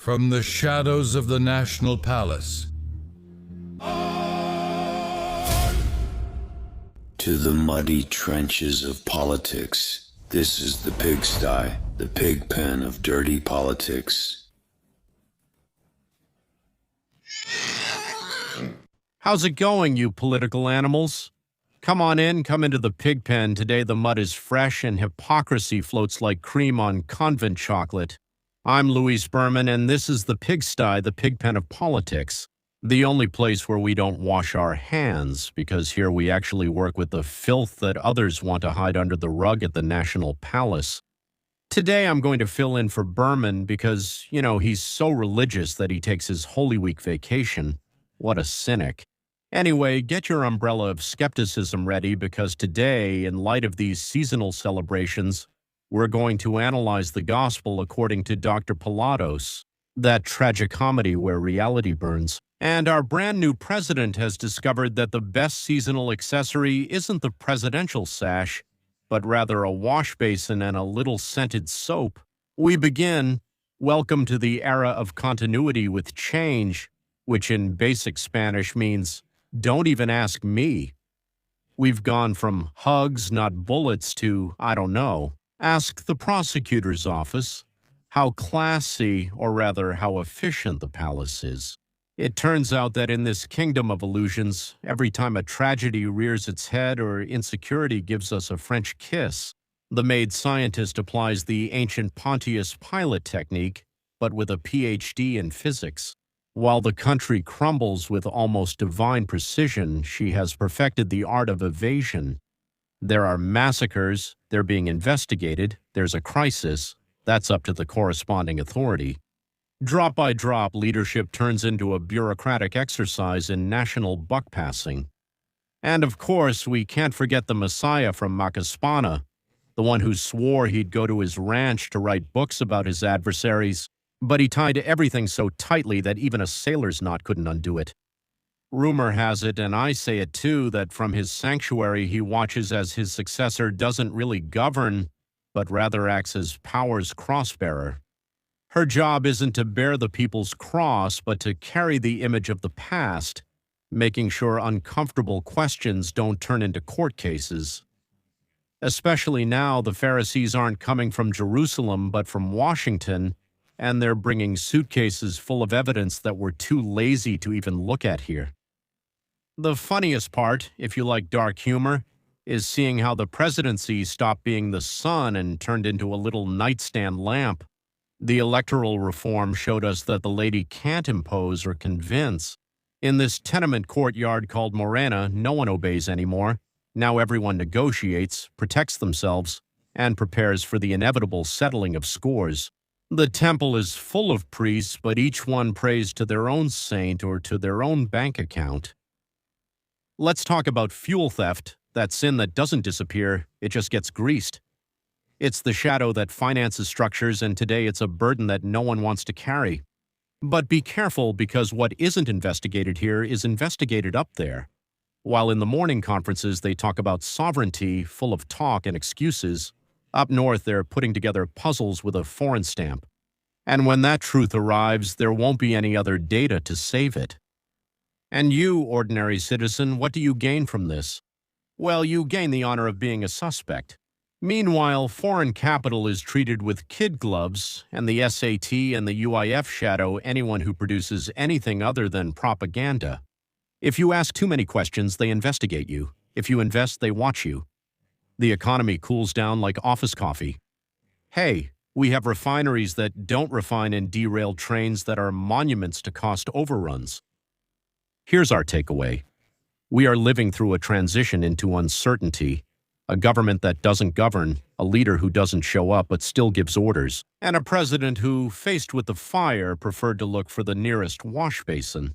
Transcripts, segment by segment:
From the shadows of the National Palace to the muddy trenches of politics, this is the pigsty, the pig pen of dirty politics. How's it going, you political animals? Come on in, come into the pig pen. Today the mud is fresh and hypocrisy floats like cream on convent chocolate. I'm Louis Berman, and this is the pigsty, the pig pen of politics. The only place where we don't wash our hands, because here we actually work with the filth that others want to hide under the rug at the National Palace. Today I'm going to fill in for Berman because, he's so religious that he takes his Holy Week vacation. What a cynic. Anyway, get your umbrella of skepticism ready because today, in light of these seasonal celebrations, we're going to analyze the gospel according to Dr. Pilatos, that tragicomedy where reality burns. And our brand new president has discovered that the best seasonal accessory isn't the presidential sash, but rather a wash basin and a little scented soap. We begin, welcome to the era of continuity with change, which in basic Spanish means, don't even ask me. We've gone from hugs, not bullets, to, I don't know, ask the prosecutor's office. How classy, or rather how efficient the palace is. It turns out that in this kingdom of illusions, every time a tragedy rears its head or insecurity gives us a French kiss, the mad scientist applies the ancient Pontius Pilate technique, but with a PhD in physics. While the country crumbles with almost divine precision, she has perfected the art of evasion. There are massacres, they're being investigated, there's a crisis, that's up to the corresponding authority. Drop by drop, leadership turns into a bureaucratic exercise in national buck-passing. And of course, we can't forget the Messiah from Macaspana, the one who swore he'd go to his ranch to write books about his adversaries, but he tied everything so tightly that even a sailor's knot couldn't undo it. Rumor has it, and I say it too, that from his sanctuary he watches as his successor doesn't really govern, but rather acts as power's crossbearer. Her job isn't to bear the people's cross, but to carry the image of the past, making sure uncomfortable questions don't turn into court cases. Especially now, the Pharisees aren't coming from Jerusalem, but from Washington, and they're bringing suitcases full of evidence that we're too lazy to even look at here. The funniest part, if you like dark humor, is seeing how the presidency stopped being the sun and turned into a little nightstand lamp. The electoral reform showed us that the lady can't impose or convince. In this tenement courtyard called Morena, no one obeys anymore. Now everyone negotiates, protects themselves, and prepares for the inevitable settling of scores. The temple is full of priests, but each one prays to their own saint or to their own bank account. Let's talk about fuel theft, that sin that doesn't disappear, it just gets greased. It's the shadow that finances structures, and today it's a burden that no one wants to carry. But be careful, because what isn't investigated here is investigated up there. While in the morning conferences they talk about sovereignty, full of talk and excuses, up north they're putting together puzzles with a foreign stamp. And when that truth arrives, there won't be any other data to save it. And you, ordinary citizen, what do you gain from this? Well, you gain the honor of being a suspect. Meanwhile, foreign capital is treated with kid gloves, and the SAT and the UIF shadow anyone who produces anything other than propaganda. If you ask too many questions, they investigate you. If you invest, they watch you. The economy cools down like office coffee. Hey, we have refineries that don't refine and derail trains that are monuments to cost overruns. Here's our takeaway. We are living through a transition into uncertainty, a government that doesn't govern, a leader who doesn't show up but still gives orders, and a president who, faced with the fire, preferred to look for the nearest wash basin.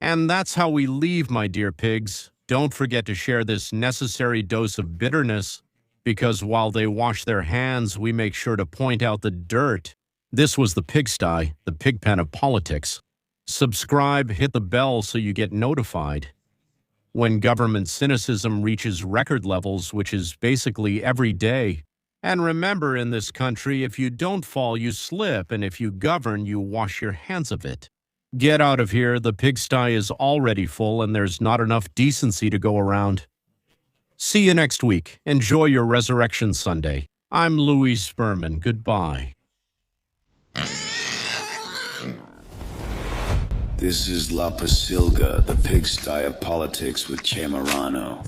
And that's how we leave, my dear pigs. Don't forget to share this necessary dose of bitterness, because while they wash their hands, we make sure to point out the dirt. This was the pigsty, the pig pen of politics. Subscribe, hit the bell so you get notified. When government cynicism reaches record levels, which is basically every day, And remember, in this country, if you don't fall, you slip, and if you govern, you wash your hands of it. Get out of here. The pigsty is already full, and there's not enough decency to go around. See you next week. Enjoy your Resurrection Sunday. I'm Louis Berman. Goodbye. This is La Pasilga, the pigsty of politics with Chamarano.